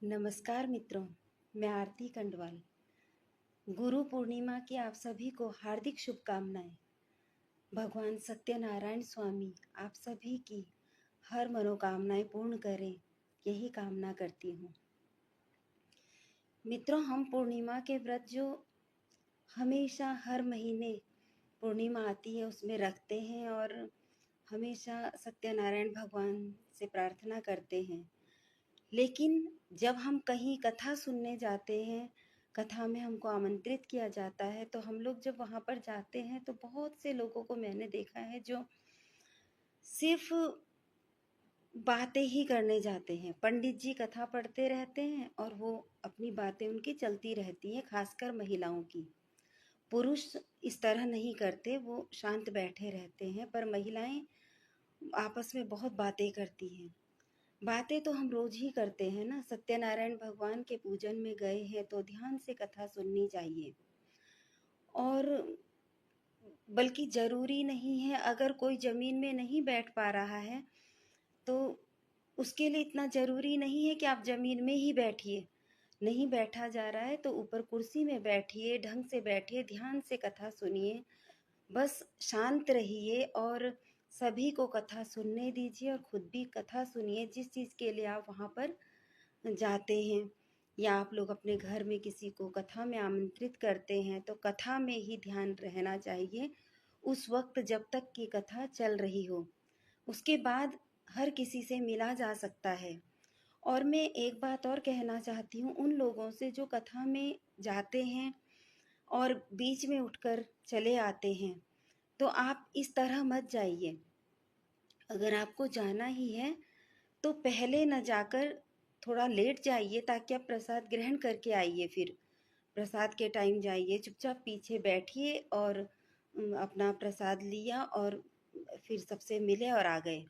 नमस्कार मित्रों, मैं आरती कंडवाल। गुरु पूर्णिमा की आप सभी को हार्दिक शुभकामनाएं। भगवान सत्यनारायण स्वामी आप सभी की हर मनोकामनाएं पूर्ण करें, यही कामना करती हूँ। मित्रों, हम पूर्णिमा के व्रत जो हमेशा हर महीने पूर्णिमा आती है उसमें रखते हैं और हमेशा सत्यनारायण भगवान से प्रार्थना करते हैं। लेकिन जब हम कहीं कथा सुनने जाते हैं, कथा में हमको आमंत्रित किया जाता है, तो हम लोग जब वहाँ पर जाते हैं तो बहुत से लोगों को मैंने देखा है जो सिर्फ बातें ही करने जाते हैं। पंडित जी कथा पढ़ते रहते हैं और वो अपनी बातें उनकी चलती रहती हैं, खासकर महिलाओं की। पुरुष इस तरह नहीं करते, वो शांत बैठे रहते हैं, पर महिलाएं आपस में बहुत बातें करती हैं। बातें तो हम रोज ही करते हैं ना। सत्यनारायण भगवान के पूजन में गए हैं तो ध्यान से कथा सुननी चाहिए। और बल्कि जरूरी नहीं है, अगर कोई जमीन में नहीं बैठ पा रहा है तो उसके लिए इतना जरूरी नहीं है कि आप जमीन में ही बैठिए। नहीं बैठा जा रहा है तो ऊपर कुर्सी में बैठिए, ढंग से बैठिए, ध्यान से कथा सुनिए। बस शांत रहिए और सभी को कथा सुनने दीजिए और खुद भी कथा सुनिए। जिस चीज़ के लिए आप वहाँ पर जाते हैं या आप लोग अपने घर में किसी को कथा में आमंत्रित करते हैं तो कथा में ही ध्यान रहना चाहिए उस वक्त जब तक की कथा चल रही हो। उसके बाद हर किसी से मिला जा सकता है। और मैं एक बात और कहना चाहती हूँ उन लोगों से जो कथा में जाते हैं और बीच में उठकर चले आते हैं, तो आप इस तरह मत जाइए। अगर आपको जाना ही है तो पहले न जाकर थोड़ा लेट जाइए ताकि आप प्रसाद ग्रहण करके आइए। फिर प्रसाद के टाइम जाइए, चुपचाप पीछे बैठिए और अपना प्रसाद लिया और फिर सबसे मिले और आ गए।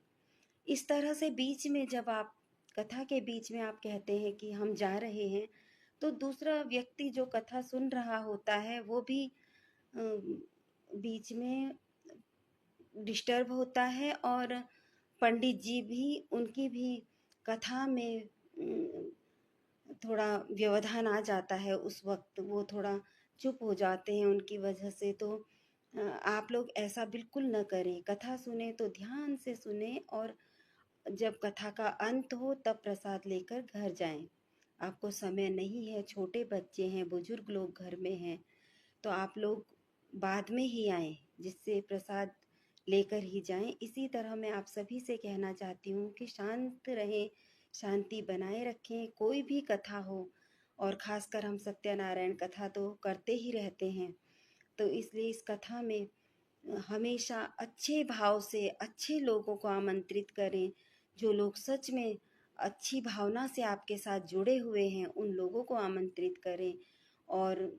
इस तरह से बीच में जब आप कथा के बीच में आप कहते हैं कि हम जा रहे हैं, तो दूसरा व्यक्ति जो कथा सुन रहा होता है वो भी बीच में डिस्टर्ब होता है और पंडित जी भी, उनकी भी कथा में थोड़ा व्यवधान आ जाता है। उस वक्त वो थोड़ा चुप हो जाते हैं उनकी वजह से। तो आप लोग ऐसा बिल्कुल न करें। कथा सुने तो ध्यान से सुने और जब कथा का अंत हो तब प्रसाद लेकर घर जाएं। आपको समय नहीं है, छोटे बच्चे हैं, बुजुर्ग लोग घर में हैं, तो आप लोग बाद में ही आएं, जिससे प्रसाद लेकर ही जाएं। इसी तरह मैं आप सभी से कहना चाहती हूँ कि शांत रहें, शांति बनाए रखें। कोई भी कथा हो, और खासकर हम सत्यनारायण कथा तो करते ही रहते हैं, तो इसलिए इस कथा में हमेशा अच्छे भाव से अच्छे लोगों को आमंत्रित करें। जो लोग सच में अच्छी भावना से आपके साथ जुड़े हुए हैं उन लोगों को आमंत्रित करें। और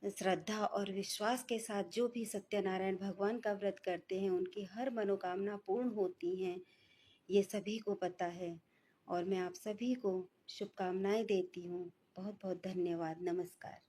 श्रद्धा और विश्वास के साथ जो भी सत्यनारायण भगवान का व्रत करते हैं उनकी हर मनोकामना पूर्ण होती हैं, ये सभी को पता है। और मैं आप सभी को शुभकामनाएं देती हूँ। बहुत बहुत धन्यवाद। नमस्कार।